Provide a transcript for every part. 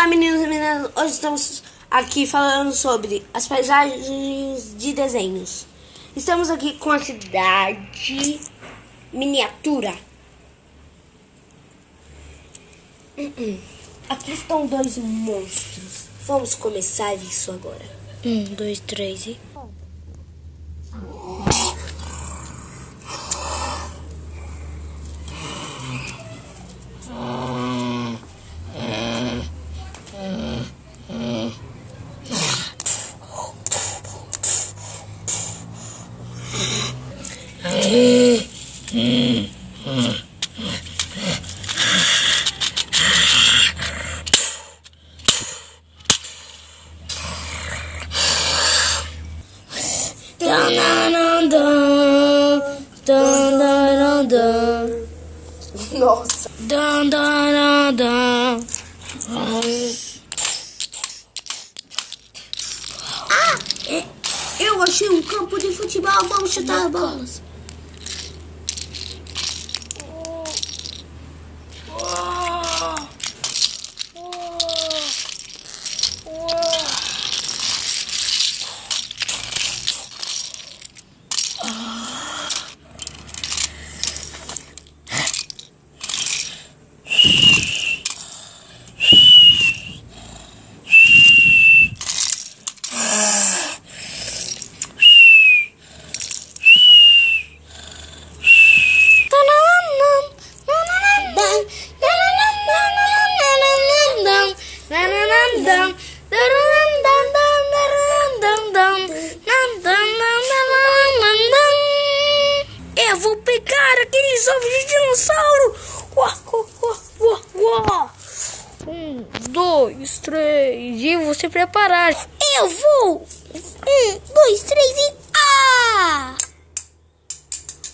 meninos e meninas, hoje estamos aqui falando sobre as paisagens de desenhos. Estamos aqui com a cidade miniatura. Aqui estão dois monstros. Vamos começar isso agora. 1, 2, 3 e... Nossa. Eu achei um campo de futebol. Vamos chutar bolas. Eu vou pegar aqueles ovos de dinossauro. 1, 2, 3 e você preparar. Eu vou. 1, 2, 3 e...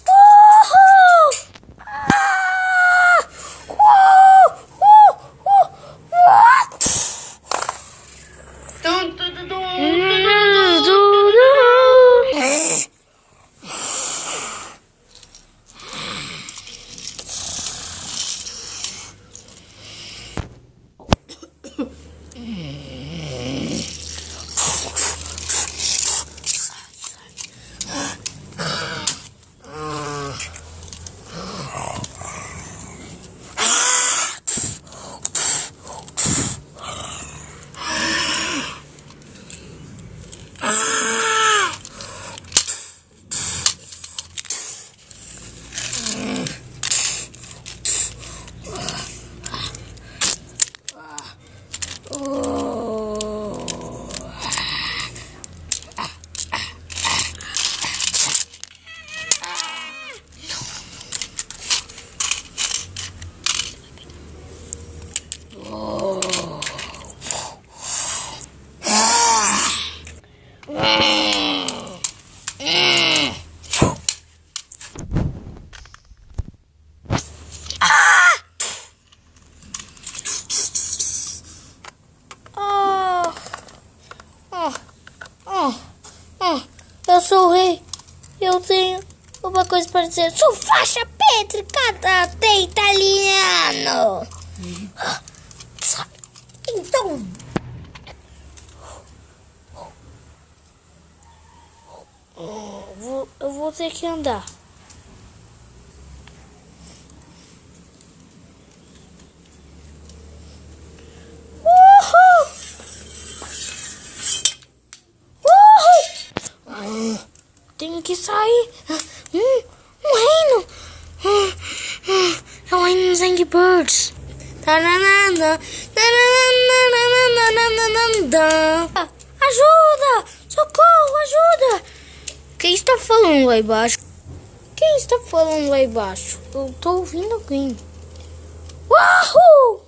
Uhul! Eu sou o rei. Eu tenho uma coisa para dizer. Sou faixa preta karatê italiano. Então... eu vou ter que andar. Tenho que sair. Um reino. É o reino dos Angry Birds. Ajuda! Socorro, ajuda! Quem está falando lá embaixo? Quem está falando lá embaixo? Eu estou ouvindo alguém. Uhul!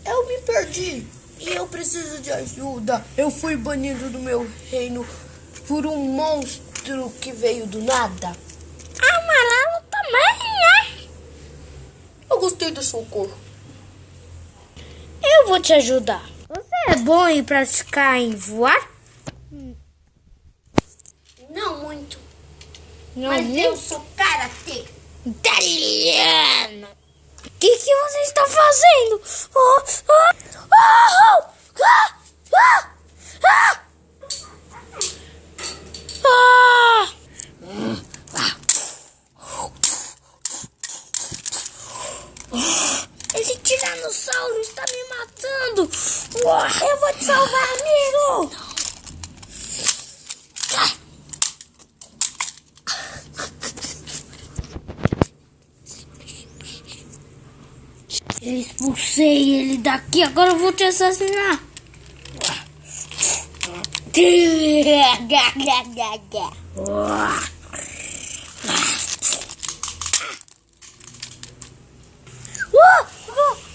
Eu me perdi e eu preciso de ajuda. Eu fui banido do meu reino por um monstro que veio do nada. Amarelo também, né? Eu gostei do socorro. Eu vou te ajudar. Você é bom em praticar em voar? Não muito. Não, Mas eu sou karatê. Italiano! que você está fazendo? Oh, oh, oh, ah, ah, ah, ah. Esse tiranossauro está me matando. Eu vou te salvar, amigo. Eu expulsei ele daqui, agora eu vou te assassinar.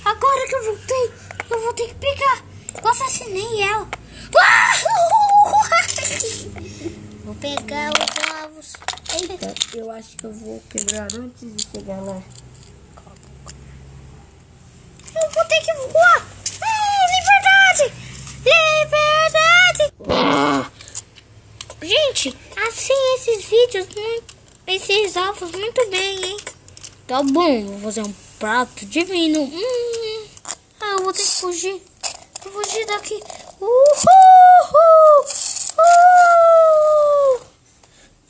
Agora que eu voltei, eu vou ter que pegar. Eu assassinei ela. Vou pegar os ovos. Eita, eu acho que eu vou quebrar antes de chegar lá. Eu vou ter que voar. Liberdade! Liberdade! Gente, assim esses vídeos, esses ovos muito bem, hein? Tá bom, vou fazer um prato divino. Eu vou ter que fugir. Vou fugir daqui. Vou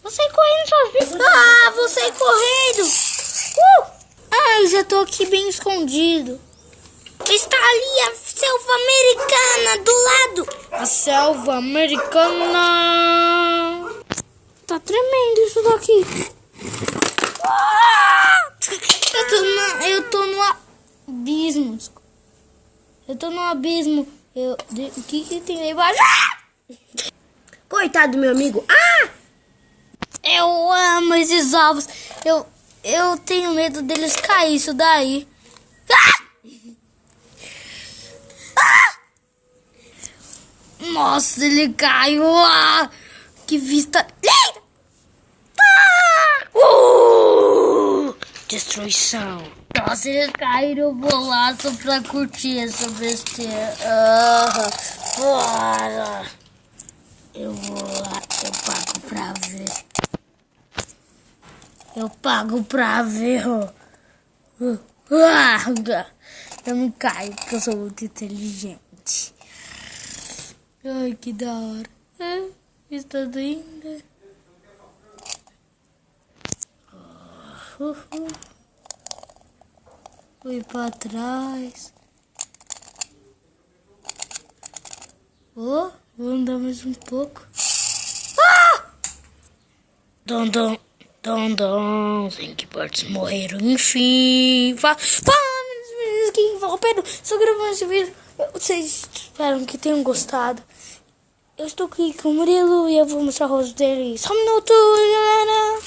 sair correndo sozinho. Vou sair correndo. Eu já tô aqui bem escondido. Está ali a selva americana do lado. A selva americana. Tá tremendo isso daqui. Eu tô no abismo. Eu tô no abismo. O que tem lá embaixo? Coitado do meu amigo. Eu amo esses ovos. Eu tenho medo deles cair isso daí. Nossa, ele caiu. Que vista linda. Destruição. Nossa, eles caíram. Eu vou lá só pra curtir essa besteira. Bora. Eu vou lá. Eu pago pra ver. Eu pago pra ver. Eu não caio porque eu sou muito inteligente. Ai, que da hora. Está linda. Fui pra trás. Vou andar mais um pouco. Dom. 5 partes morreram, enfim. Meninos que envolveram. Só gravando esse vídeo. Vocês esperam que tenham gostado. Eu estou aqui com o Murilo e eu vou mostrar o rosto dele. Só um minuto, galera.